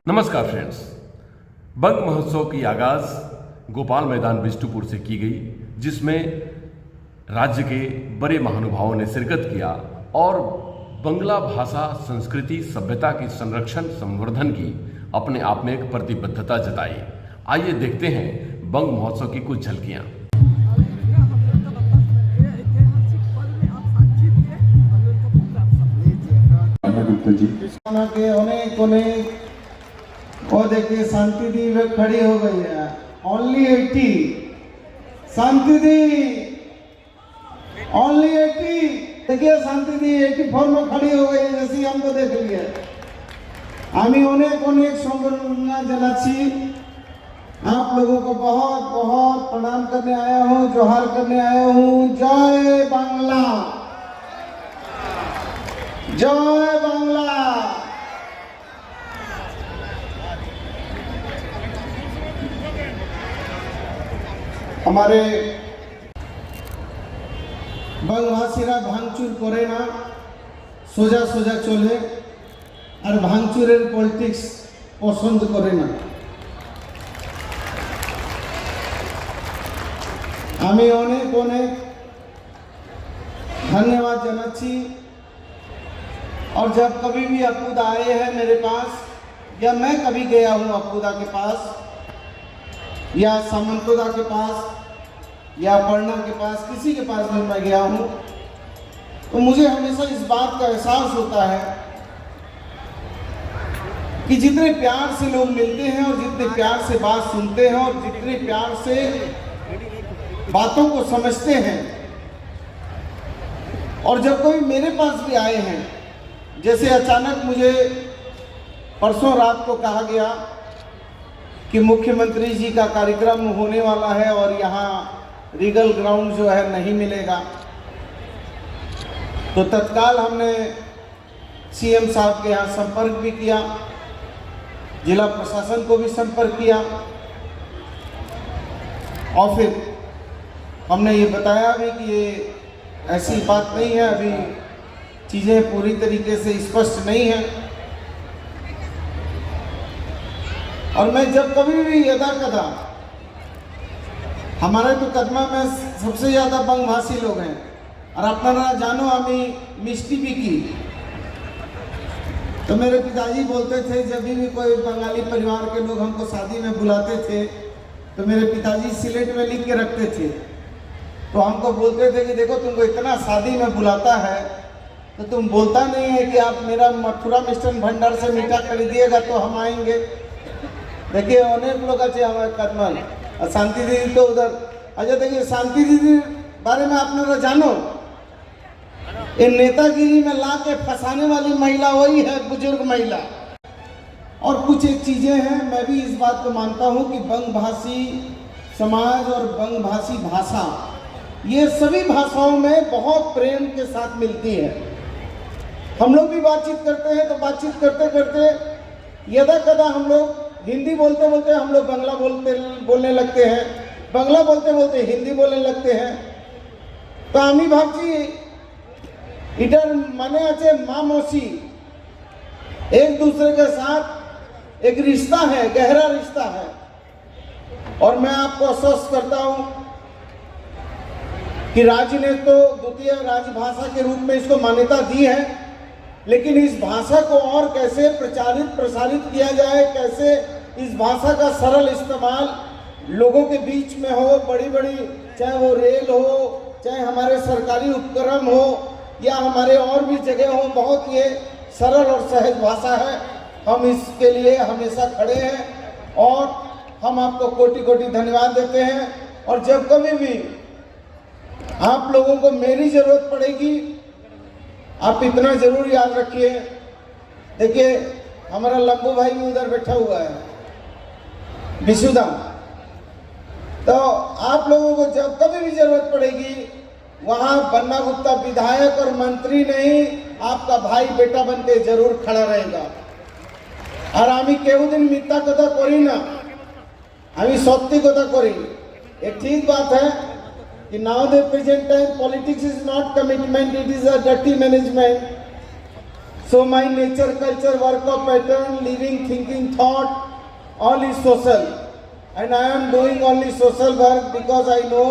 नमस्कार फ्रेंड्स। बंग महोत्सव की आगाज गोपाल मैदान बिष्टुपुर से की गई, जिसमें राज्य के बड़े महानुभावों ने शिरकत किया और बंगला भाषा, संस्कृति, सभ्यता की संरक्षण संवर्धन की अपने आप में एक प्रतिबद्धता जताई। आइए देखते हैं बंग महोत्सव की कुछ झलकियां। वो देखिए शांति दी खड़ी हो गई है, ओनली 80। Shanti the only 80। देखिए शांति दी 84 में खड़ी हो गई, जैसी हमको देख लिया। আমি অনেক অনেক সম্মাননা জানাচ্ছি। आप लोगों को बहुत बहुत प्रणाम करने आया हूँ, जोहार करने आया हूँ। जय बांग्ला, जय बांग्ला। हमारे बंगभाषीरा भांगचुर करे ना, सोजा सोजा चले और भांगचुरेर पलिटिक्स पसंद करे ना। আমি অনেক অনেক धन्यवाद জানাচ্ছি। और जब कभी भी अपूदा आए हैं मेरे पास, या मैं कभी गया हूँ अपूदा के पास या सामंतोदा के पास या पढ़ना के पास, किसी के पास भी मैं गया हूँ, तो मुझे हमेशा इस बात का एहसास होता है कि जितने प्यार से लोग मिलते हैं और जितने प्यार से बात सुनते हैं और जितने प्यार से बातों को समझते हैं, और जब कोई मेरे पास भी आए हैं, जैसे अचानक मुझे परसों रात को कहा गया कि मुख्यमंत्री जी का कार्यक्रम होने वाला है और यहाँ रीगल ग्राउंड जो है नहीं मिलेगा, तो तत्काल हमने सीएम साहब के यहाँ संपर्क भी किया, जिला प्रशासन को भी संपर्क किया, और फिर हमने ये बताया भी कि ये ऐसी बात नहीं है, अभी चीज़ें पूरी तरीके से स्पष्ट नहीं हैं। और मैं जब कभी भी यदा कदा, हमारे तो कदमा में सबसे ज़्यादा बंगभाषी लोग हैं, और अपना जानो हमें मिष्टी भी की, तो मेरे पिताजी बोलते थे, जब भी कोई बंगाली परिवार के लोग हमको शादी में बुलाते थे, तो मेरे पिताजी सिलेट में लिख के रखते थे। तो हमको बोलते थे कि देखो तुमको इतना शादी में बुलाता है, तो तुम बोलता नहीं है कि आप मेरा मथुरा मिष्टन भंडार से मीठा खरीदिएगा तो हम आएंगे। देखिए अनेक लोग अच्छे हमारे कदमल, और शांति दीदी तो उधर। अच्छा देखिए शांति दीदी बारे में आपने जानो, ये नेतागिरी में ला के फंसाने वाली महिला वही है, बुजुर्ग महिला। और कुछ एक चीज़ें हैं, मैं भी इस बात को मानता हूँ कि बंगभाषी समाज और बंगभाषी भाषा, ये सभी भाषाओं में बहुत प्रेम के साथ मिलती है। हम लोग भी बातचीत करते हैं, तो बातचीत करते करते यदा कदा हम लोग हिंदी बोलते बोलते हम लोग बांग्ला बोलने लगते हैं, बांग्ला बोलते बोलते हिंदी बोलने लगते हैं। तो आमी भावची इधर माने आचे माँ मौसी, एक दूसरे के साथ एक रिश्ता है, गहरा रिश्ता है। और मैं आपको आश्वस्त करता हूँ कि राज्य ने तो द्वितीय राजभाषा के रूप में इसको मान्यता दी है, लेकिन इस भाषा को और कैसे प्रचारित प्रसारित किया जाए, कैसे इस भाषा का सरल इस्तेमाल लोगों के बीच में हो, बड़ी बड़ी चाहे वो रेल हो, चाहे हमारे सरकारी उपक्रम हो, या हमारे और भी जगह हो, बहुत ये सरल और सहज भाषा है। हम इसके लिए हमेशा खड़े हैं और हम आपको कोटि कोटि धन्यवाद देते हैं। और जब कभी भी आप लोगों को मेरी जरूरत पड़ेगी, आप इतना जरूर याद रखिए। देखिए हमारा लंबू भाई भी उधर बैठा हुआ है, विशुदा, तो आप लोगों को जब कभी भी जरूरत पड़ेगी, वहाँ बन्ना गुप्ता विधायक और मंत्री नहीं, आपका भाई बेटा बन के जरूर खड़ा रहेगा। और आमी केहू दिन मिथ्या कथा करी ना, आमी सत्य कथा करी। एक ठीक बात है कि now the present time politics is not commitment, it is a dirty management. So my nature, culture, work of pattern, living, thinking, thought, all is social. And I am doing only social work because I know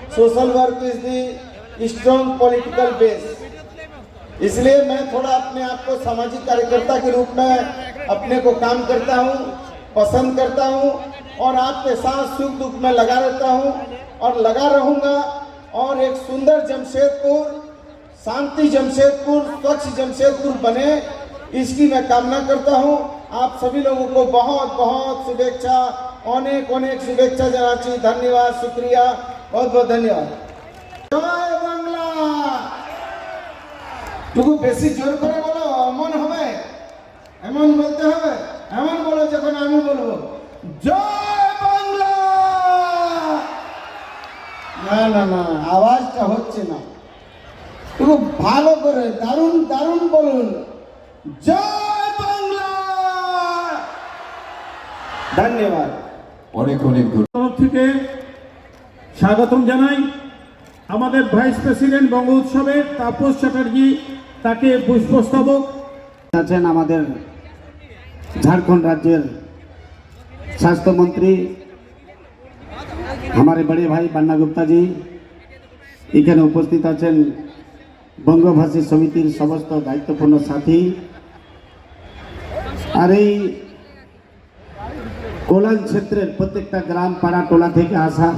social work is the strong political base. इसलिए मैं थोड़ा अपने आप को सामाजिक कार्यकर्ता के रूप में अपने को काम करता हूँ, पसंद करता हूँ और आपके साथ सुख दुख में लगा रहता हूँ और लगा रहूँगा। और एक सुंदर जमशेदपुर, शांति जमशेदपुर, स्वच्छ जमशेदपुर बने, इसकी मैं कामना करता हूँ। आप सभी लोगों को बहुत बहुत शुभेच्छा, अनेक अनेक शुभेच्छा जनाची। धन्यवाद, शुक्रिया, बहुत बहुत धन्यवाद। जय बांग्ला। तुगु बेसी जोर करे बोलो, এমন হবে, এমন বলতে হবে, এমন বলো যখন আমি বলবো জয় বাংলা। না না না, আওয়াজটা হচ্ছে না। তুগু ভালো করে দারুণ দারুণ বলুন জয় বাংলা। ধন্যবাদ। অনেক অনেক তরফ থেকে স্বাগতম জানাই। আমাদের ভাইস প্রেসিডেন্ট বঙ্গ উৎসবের তাপস চ্যাটার্জি, তাকে পুষ্পস্তবক আছেন আমাদের ঝাড়খণ্ড রাজ্যের স্বাস্থ্যমন্ত্রী हमारे बड़े भाई बन्ना गुप्ता जी, এখানে উপস্থিত আছেন বঙ্গভাষী সমিতির সমস্ত দায়িত্বপূর্ণ সাথী। আর এই কোলান ক্ষেত্রের প্রত্যেকটা গ্রাম পাড়া টোলা থেকে আসা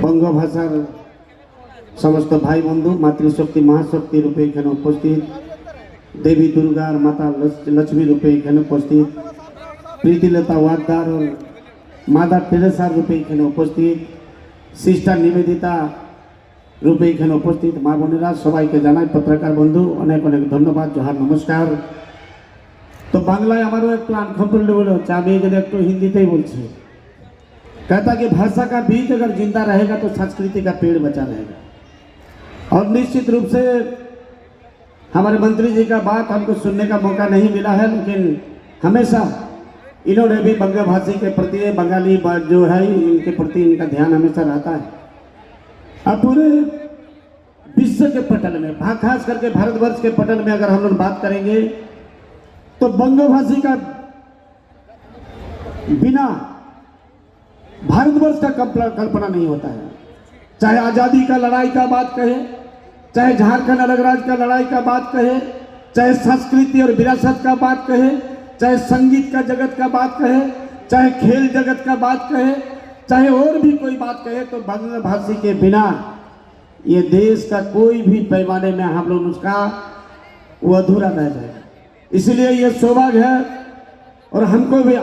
বঙ্গভাষার সমস্ত ভাই বন্ধু, মাতৃশক্তি মহাশক্তি রূপে এখানে উপস্থিত, দেবী দুর্গা और माता लक्ष्मी रूपे এখানে উপস্থিত, প্রীতিলতা ওয়াদ্দার और মাদার টেরেসা রূপে এখানে উপস্থিত, সিস্টার নিবেদিতা রূপে এখানে উপস্থিত মা বোনেরা, সবাইকে জানাই পত্রকার বন্ধু অনেক অনেক ধন্যবাদ, জোহার, নমস্কার। তো বাংলায় আমারও একটু আনকমফোর্টেবল হচ্ছে, আমি এখানে একটু হিন্দিতেই বলছি। कहता कि भाषा का बीज अगर जिंदा रहेगा तो संस्कृति का पेड़ बचा रहेगा। और निश्चित रूप से हमारे मंत्री जी का बात हमको सुनने का मौका नहीं मिला है, लेकिन हमेशा इन्होंने भी बंगभाषी के प्रति, बंगाली जो है इनके प्रति इनका ध्यान हमेशा रहता है। अब पूरे विश्व के पटल में, खास करके भारतवर्ष के पटल में अगर हम लोग बात करेंगे तो बंगभाषी का बिना भारतवर्ष का कल्पना नहीं होता है। चाहे आज़ादी का लड़ाई का बात कहे, चाहे झारखंड अलग राज्य का लड़ाई का बात कहे, चाहे संस्कृति और विरासत का बात कहे, चाहे संगीत का जगत का बात कहे, चाहे खेल जगत का बात कहे, चाहे और भी कोई बात कहे, तो बंगभाषी के बिना ये देश का कोई भी पैमाने में हम लोग उसका वो अधूरा रह जाएगा। इसलिए ये सौभाग्य है और हमको भी,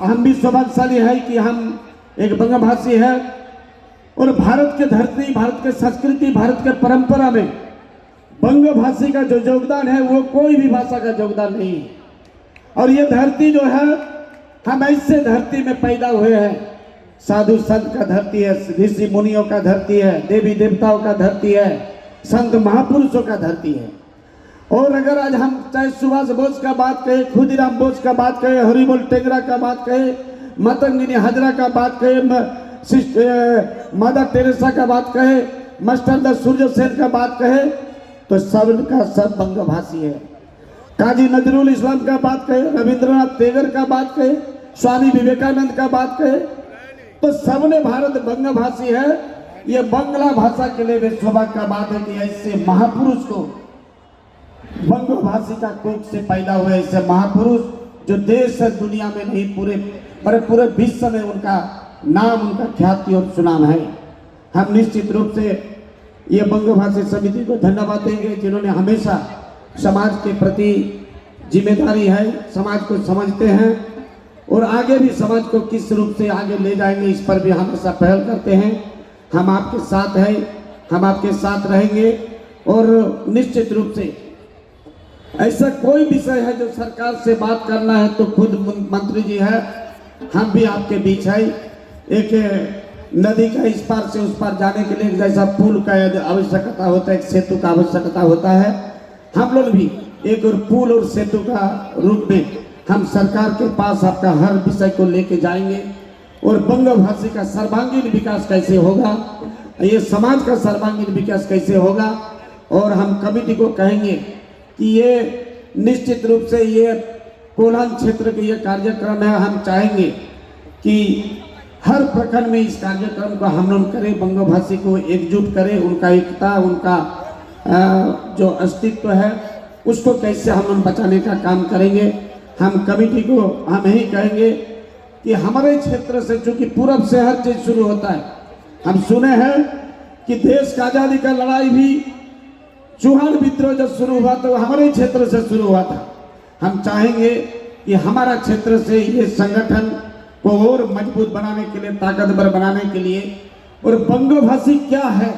हम भी सौभाग्यशाली है कि हम एक बंगभाषी है और भारत के धरती, भारत के संस्कृति, भारत के परंपरा में बंगभाषी का जो योगदान है वो कोई भी भाषा का योगदान नहीं है। और ये धरती जो है, हम ऐसे धरती में पैदा हुए हैं, साधु संत का धरती है, ऋषि मुनियों का धरती है, देवी देवताओं का धरती है, संत महापुरुषों का धरती है। और अगर आज हम चाहे सुभाष बोस का बात कहे, खुदीराम बोस का बात कहे, हरिबोल टेंगरा का बात कहे, मातंगिनी हाजरा का बात कहे, मदर टेरेसा का बात कहे, मास्टर द सूर्य सेन का बात कहे, तो सब का सब बंगभाषी है। काजी नजरुल इस्लाम का बात कहे, रविंद्रनाथ टैगोर का बात कहे, स्वामी विवेकानंद का बात कहे, तो सबने भारत बंगभाषी है। ये बंगला भाषा के लिए सौभाग्य का बात है कि ऐसे महापुरुष को, बंगभाषी का कोख से पैदा हुए ऐसे महापुरुष जो देश से दुनिया में नहीं, पूरे विश्व में उनका नाम, उनका ख्याति और सुनाम है। हम निश्चित रूप से ये बंगभाषी समिति को धन्यवाद देंगे जिन्होंने हमेशा समाज के प्रति जिम्मेदारी है, समाज को समझते हैं और आगे भी समाज को किस रूप से आगे ले जाएंगे इस पर भी हमेशा पहल करते हैं। हम आपके साथ हैं, हम आपके साथ रहेंगे और निश्चित रूप से ऐसा कोई विषय है जो सरकार से बात करना है तो खुद मंत्री जी है, हम भी आपके बीच है। एक नदी का इस पार से उस पार जाने के लिए जैसा पुल का आवश्यकता होता है, एक सेतु का आवश्यकता होता है, हम लोग भी एक और पुल और सेतु का रूप में हम सरकार के पास आपका हर विषय को लेके जाएंगे और बंगभाषी का सर्वांगीण विकास कैसे होगा, ये समाज का सर्वांगीण विकास कैसे होगा। और हम कमेटी को कहेंगे कि ये निश्चित रूप से ये कोल्हान क्षेत्र के ये कार्यक्रम है। हम चाहेंगे कि हर प्रखंड में इस कार्यक्रम को हम लोग करें, बंगभाषी को एकजुट करें, उनका एकता, उनका जो अस्तित्व है उसको कैसे हम लोग बचाने का काम करेंगे। हम कमेटी को हम यही कहेंगे कि हमारे क्षेत्र से, चूंकि पूरब से हर चीज शुरू होता है, हम सुने हैं कि देश का आजादी का लड़ाई भी चौहान विद्रोह जब शुरू हुआ तो हमारे क्षेत्र से शुरू हुआ था। हम चाहेंगे कि हमारा क्षेत्र से ये संगठन को और मजबूत बनाने के लिए, ताकतवर बनाने के लिए, और बंगभाषी क्या है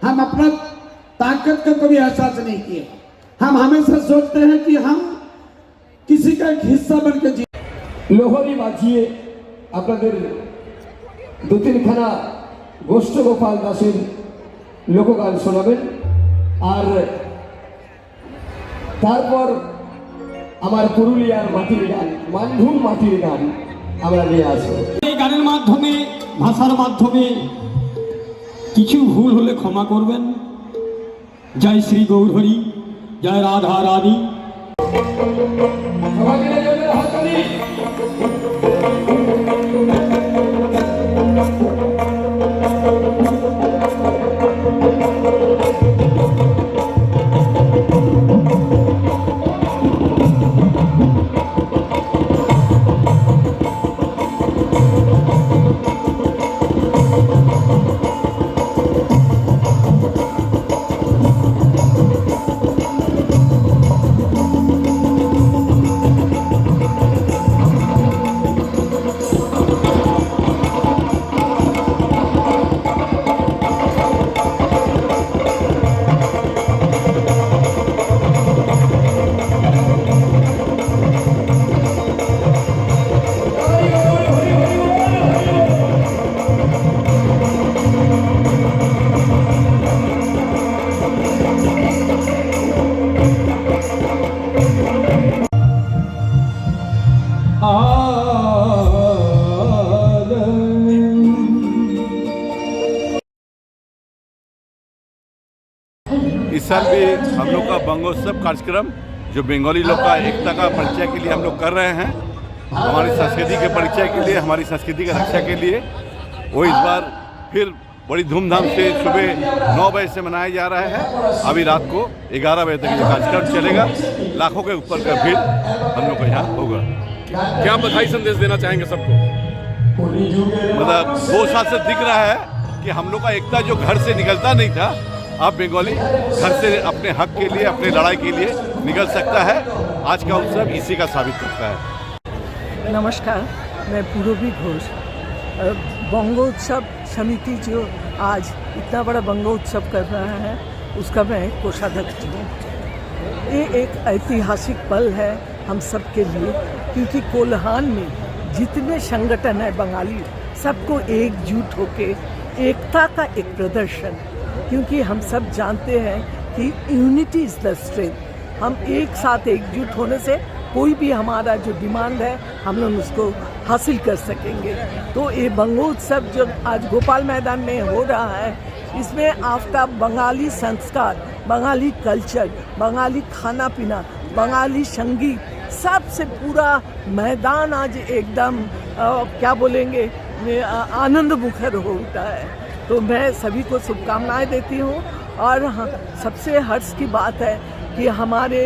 हम अपना ताकत का कभी एहसास नहीं किए। हम हमेशा सोचते हैं कि हम किसी का एक हिस्सा बनकर जी। लोहरी बाजिए আপনাদের দু তিনখানা গোষ্ঠ গোপাল দাসের লোকগান শোনাবেন, আর তারপর আমার পুরুলিয়ার মাটির গান, মানভূম মাটির গান আমরা নিয়ে আসবো। এই গানের মাধ্যমে, ভাষার মাধ্যমে কিছু ভুল হলে ক্ষমা করবেন। জয় শ্রী গৌরহরি, জয় রাধা রানী। সবাই মিলে জোরে হাততালি। इस साल भी हम लोग का बंगोत्सव कार्यक्रम जो बंगाली लोग का एकता का परिचय के लिए हम लोग कर रहे हैं, हमारी संस्कृति के परिचय के लिए, हमारी संस्कृति की रक्षा के लिए, वो इस बार फिर बड़ी धूमधाम से सुबह 9 बजे से मनाया जा रहा है। अभी रात को 11 बजे तक ये कार्यक्रम चलेगा। लाखों के ऊपर का भीड़ हम लोग का यहाँ होगा। क्या बधाई संदेश देना चाहेंगे सबको? मतलब 2 साल से दिख रहा है कि हम लोग का एकता जो घर से निकलता नहीं था, अब बंगाली घर से अपने हक के लिए, अपने लड़ाई के लिए निकल सकता है। आज का उत्सव इसी का साबित करता है। नमस्कार, मैं पूर्वी घोष। बंगोत्सव समिति जो आज इतना बड़ा बंगोत्सव कर रहा है उसका मैं कोषाध्यक्ष हूँ। ये एक ऐतिहासिक पल है हम सब के लिए, क्योंकि कोल्हान में जितने संगठन है बंगाली, सबको एकजुट होके एकता का एक प्रदर्शन, क्योंकि हम सब जानते हैं कि यूनिटी इज़ द स्ट्रेंथ। हम एक साथ एकजुट होने से कोई भी हमारा जो डिमांड है हम लोग उसको हासिल कर सकेंगे। तो ये बंगोत्सव जो आज गोपाल मैदान में हो रहा है, इसमें आफ्टर बंगाली संस्कार, बंगाली कल्चर, बंगाली खाना पीना, बंगाली संगीत, सबसे पूरा मैदान आज एकदम क्या बोलेंगे आनंद मुखर हो उठा है। तो मैं सभी को शुभकामनाएं देती हूँ। और हाँ, सबसे हर्ष की बात है कि हमारे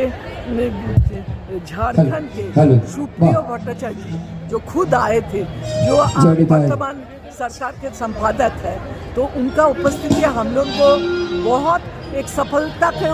झारखंड के सुप्रियो भट्टाचार्य जी जो खुद आए थे, जो वर्तमान सरकार के संपादक है, तो उनका उपस्थिति हम लोग को बहुत एक सफलता के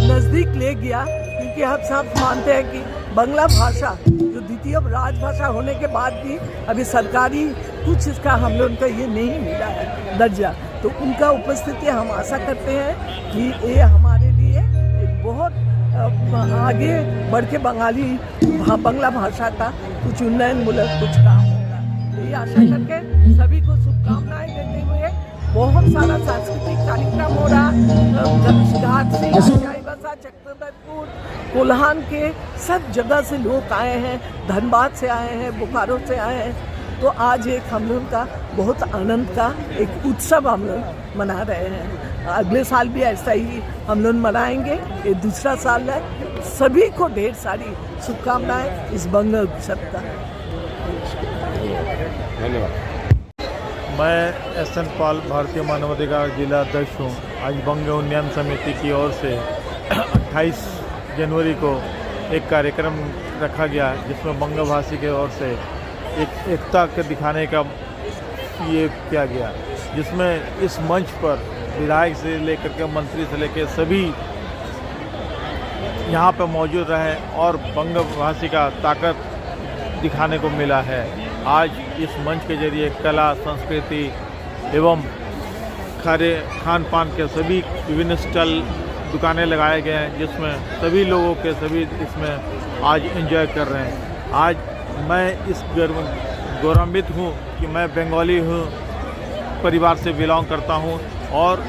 नज़दीक ले गया, क्योंकि हम सब मानते हैं कि बांग्ला भाषा जो द्वितीय राजभाषा होने के बाद भी अभी सरकारी कुछ इसका हम लोग का ये नहीं मिला है दर्जा। तो उनका उपस्थिति हम आशा करते हैं कि ये हमारे लिए एक बहुत आगे बढ़ के बांग्ला भाषा का कुछ उन्नयनमूलक कुछ काम होगा। तो ये आशा करके सभी को शुभकामनाएं देते हुए बहुत सारा सांस्कृतिक कार्यक्रम हो रहा, घाट से चाईबासा, चक्रधरपुर, कोल्हान के सब जगह से लोग आए हैं, धनबाद से आए हैं, बोकारो से आए हैं। तो आज एक हम लोग का बहुत आनंद का एक उत्सव हम लोग मना रहे हैं। अगले साल भी ऐसा ही हम लोग मनाएंगे। ये दूसरा साल है। सभी को ढेर सारी शुभकामनाएं इस बंग उत्सव का। धन्यवाद। मैं एस.एन. पाल, भारतीय मानवाधिकार जिला अध्यक्ष हूँ। आज बंग उन्नयन समिति की ओर से 28 जनवरी को एक कार्यक्रम रखा गया, जिसमें बंगभाषी के ओर से एक एकता के दिखाने का ये किया गया, जिसमें इस मंच पर विधायक से लेकर के मंत्री से लेकर सभी यहाँ पर मौजूद रहे और बंगभाषी का ताकत दिखाने को मिला है। आज इस मंच के जरिए कला, संस्कृति एवं खान पान के सभी विभिन्न स्टॉल दुकानें लगाए गए हैं, जिसमें सभी लोगों के सभी इसमें आज एंजॉय कर रहे हैं। आज मैं इस गौरवान्वित हूँ कि मैं बंगाली हूँ, परिवार से बिलोंग करता हूँ और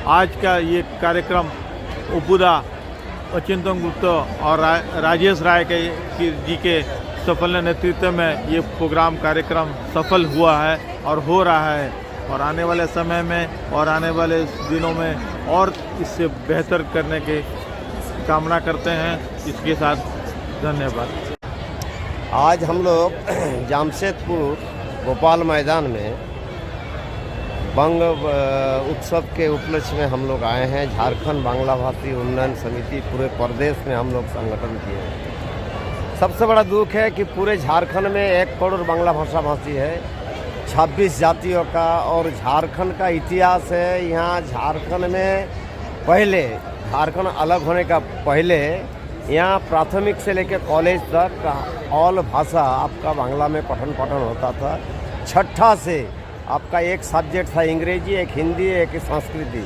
आज का ये कार्यक्रम उपुदा, चिंतन गुप्त और राजेश राय जी के सफल नेतृत्व में ये प्रोग्राम कार्यक्रम सफल हुआ है और हो रहा है, और आने वाले समय में और आने वाले दिनों में और इससे बेहतर करने की कामना करते हैं। इसके साथ धन्यवाद। आज हम लोग जामशेदपुर गोपाल मैदान में बंग उत्सव के उपलक्ष्य में हम लोग आए हैं। झारखंड बांग्ला भाषी उन्नयन समिति पूरे प्रदेश में हम लोग संगठन किए हैं। सबसे बड़ा दुख है कि पूरे झारखंड में 1 करोड़ बांग्ला भाषा भाषी है, 26 जातियों का, और झारखंड का इतिहास है। यहाँ झारखंड में पहले, झारखंड अलग होने का पहले, यहाँ प्राथमिक से लेकर कॉलेज तक ऑल भाषा आपका बांग्ला में पठन होता था। छठा से आपका एक सब्जेक्ट था अंग्रेजी, एक हिंदी, एक संस्कृति।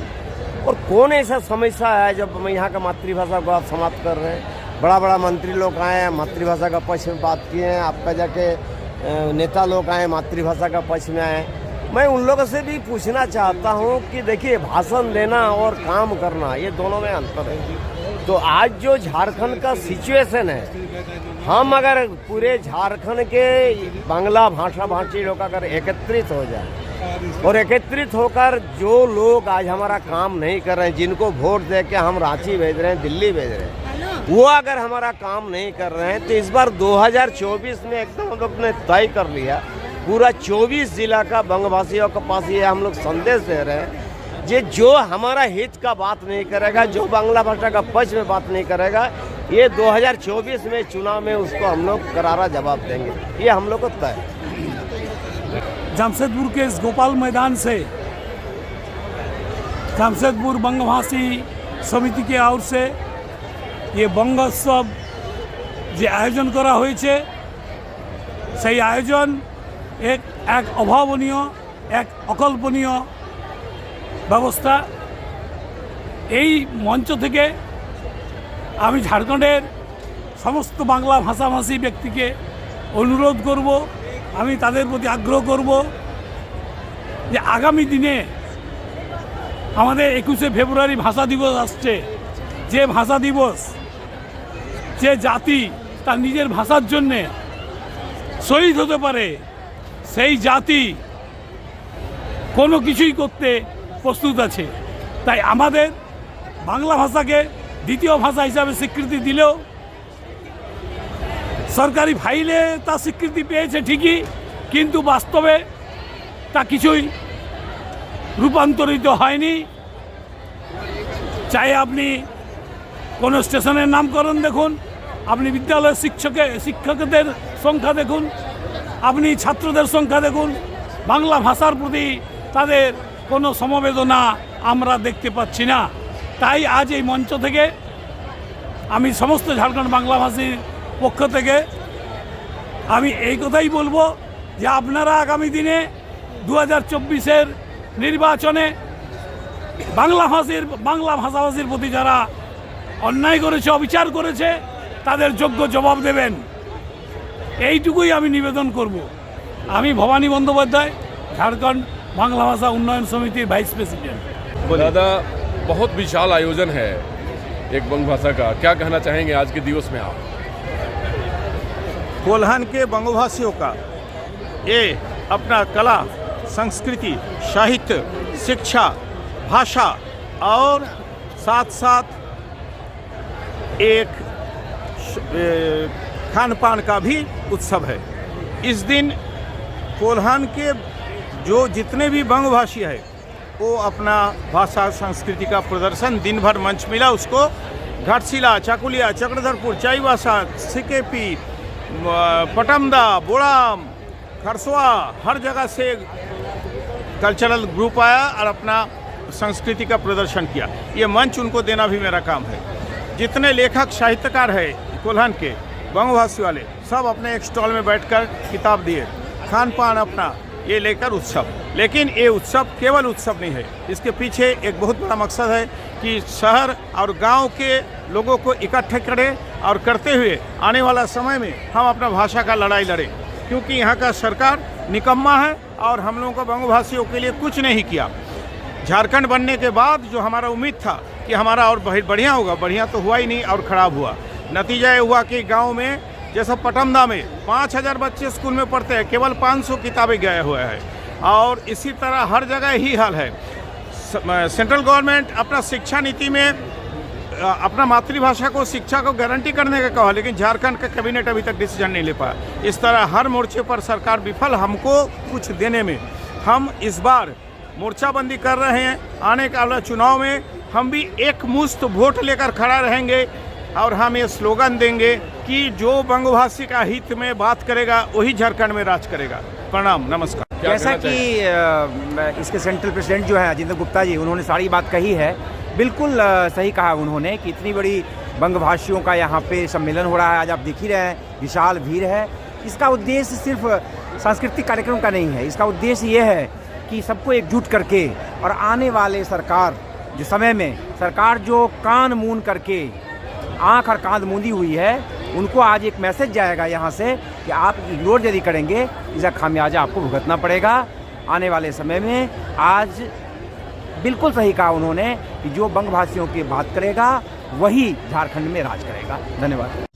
और कौन ऐसा समस्या है जब यहाँ का मातृभाषा को आप समाप्त कर रहे हैं? बड़ा बड़ा मंत्री लोग आए हैं, मातृभाषा का पक्ष में बात किए हैं। आपका जाके नेता लोग आए, मातृभाषा का पक्ष में आए। मैं उन लोगों से भी पूछना चाहता हूँ कि देखिए, भाषण देना और काम करना, ये दोनों में अंतर है। तो आज जो झारखंड का सिचुएशन है, हम अगर पूरे झारखंड के बांग्ला भाषा भाषी लोग अगर एकत्रित हो जाए और एकत्रित होकर जो लोग आज हमारा काम नहीं कर रहे हैं, जिनको वोट दे के हम रांची भेज रहे हैं, दिल्ली भेज रहे हैं, वो अगर हमारा काम नहीं कर रहे हैं, तो इस बार 2024 में एकदम हम लोग ने तय कर लिया, पूरा 24 जिला का बंगभाषियों के पास ये हम लोग संदेश दे रहे हैं, जो हमारा हित का बात नहीं करेगा, जो बांग्ला भाषा का पक्ष में बात नहीं करेगा, ये 2024 में चुनाव में उसको हम लोग करारा जवाब देंगे। ये हम लोग को तय है। जामशेदपुर के इस गोपाल मैदान से जामशेदपुर बंगभाषी समिति के ओर से ये बंगोत्सव যে আয়োজন করা হয়েছে, সেই আয়োজন এক অভাবনীয়, এক অকল্পনীয় ব্যবস্থা। এই মঞ্চ থেকে আমি ঝাড়খণ্ডের সমস্ত বাংলা ভাষাভাষী ব্যক্তিকে অনুরোধ করব, আমি তাদের প্রতি আগ্রহ করব যে আগামী দিনে আমাদের 21শে ফেব্রুয়ারি ভাষা দিবস আসছে। যে ভাষা দিবস, যে জাতি তার নিজের ভাষার জন্যে শহীদ হতে পারে, সেই জাতি কোনো কিছুই করতে প্রস্তুত আছে। তাই আমাদের বাংলা ভাষাকে দ্বিতীয় ভাষা হিসাবে স্বীকৃতি দিলেও সরকারি ফাইলে তা স্বীকৃতি পেয়েছে ঠিকই, কিন্তু বাস্তবে তা কিছুই রূপান্তরিত হয়নি। চাই আপনি কোনো স্টেশনের নামকরণ দেখুন, আপনি বিদ্যালয়ের শিক্ষকদের সংখ্যা দেখুন, আপনি ছাত্রদের সংখ্যা দেখুন, বাংলা ভাষার প্রতি তাদের কোনো সমবেদনা আমরা দেখতে পাচ্ছি না। তাই আজ এই মঞ্চ থেকে আমি সমস্ত ঝাড়খণ্ড বাংলাভাষীর পক্ষ থেকে আমি এই কথাই বলবো যে আপনারা আগামী দিনে 2024-এর নির্বাচনে বাংলা ভাষাভাষীর প্রতি যারা অন্যায় করেছে, অবিচার করেছে, তাদের যোগ্য জবাব দেবেন, এইটুকুই আমি নিবেদন করব। আমি ভবানী বন্দ্যোপাধ্যায়, झारखंड बांग्ला भाषा उन्नयन समिति वाइस प्रेसिडेंट। दादा, बहुत विशाल आयोजन है एक बंग भाषा का, क्या कहना चाहेंगे आज के दिवस में आप? कोल्हान के बंगभाषियों का ये अपना कला, संस्कृति, साहित्य, शिक्षा, भाषा और साथ साथ एक खान पान का भी उत्सव है। इस दिन कोल्हान के जो जितने भी बंगभाषी है वो अपना भाषा संस्कृति का प्रदर्शन दिन भर मंच मिला उसको घाटशिला, चाकुलिया, चक्रधरपुर, चाईबासा, सिकेपी, पटमदा, बोड़ाम, खरसवा, हर जगह से कल्चरल ग्रुप आया और अपना संस्कृति का प्रदर्शन किया। ये मंच उनको देना भी मेरा काम है। जितने लेखक साहित्यकार है कोल्हान के बंगभाषी वाले सब अपने एक स्टॉल में बैठकर किताब दिए, खान पान अपना ये लेकर उत्सव। लेकिन ये उत्सव केवल उत्सव नहीं है, इसके पीछे एक बहुत बड़ा मकसद है कि शहर और गांव के लोगों को इकट्ठे करें और करते हुए आने वाला समय में हम अपना भाषा का लड़ाई लड़ें, क्योंकि यहाँ का सरकार निकम्मा है और हम लोगों को बंगभाषियों के लिए कुछ नहीं किया। झारखंड बनने के बाद जो हमारा उम्मीद था कि हमारा और बढ़िया होगा, बढ़िया तो हुआ ही नहीं और ख़राब हुआ। नतीजा ये हुआ कि गांव में जैसा पटमदा में 5000 बच्चे स्कूल में पढ़ते हैं, केवल 500 किताबें गए हुए हैं और इसी तरह हर जगह ही हाल है। सेंट्रल गवर्नमेंट अपना शिक्षा नीति में अपना मातृभाषा को शिक्षा को गारंटी करने का कहा, लेकिन झारखंड का कैबिनेट अभी तक डिसीजन नहीं ले पाया। इस तरह हर मोर्चे पर सरकार विफल हमको कुछ देने में। हम इस बार मोर्चाबंदी कर रहे हैं। आने वाले चुनाव में हम भी एक मुश्त वोट लेकर खड़ा रहेंगे और हम ये स्लोगन देंगे कि जो बंगभाषी का हित में बात करेगा वही झारखंड में राज करेगा। प्रणाम, नमस्कार। जैसा कि इसके सेंट्रल प्रेसिडेंट जो है अजिंदर गुप्ता जी, उन्होंने सारी बात कही है, बिल्कुल सही कहा उन्होंने कि इतनी बड़ी बंगभाषियों का यहाँ पे सम्मेलन हो रहा है। आज आप देख ही रहे हैं, विशाल भीड़ है। इसका उद्देश्य सिर्फ सांस्कृतिक कार्यक्रम का नहीं है, इसका उद्देश्य ये है कि सबको एकजुट करके और आने वाले सरकार जो समय में सरकार जो कान मूंद करके आँख और कान मूंदी हुई है, उनको आज एक मैसेज जाएगा यहाँ से कि आप इग्नोर यदि करेंगे इसका खामियाजा आपको भुगतना पड़ेगा आने वाले समय में। आज बिल्कुल सही कहा उन्होंने कि जो बंगभाषियों की बात करेगा वही झारखंड में राज करेगा। धन्यवाद।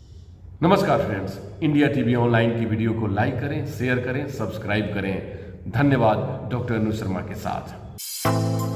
नमस्कार फ्रेंड्स, इंडिया टीवी ऑनलाइन की वीडियो को लाइक करें, शेयर करें, सब्सक्राइब करें। धन्यवाद डॉक्टर अनु शर्मा के साथ।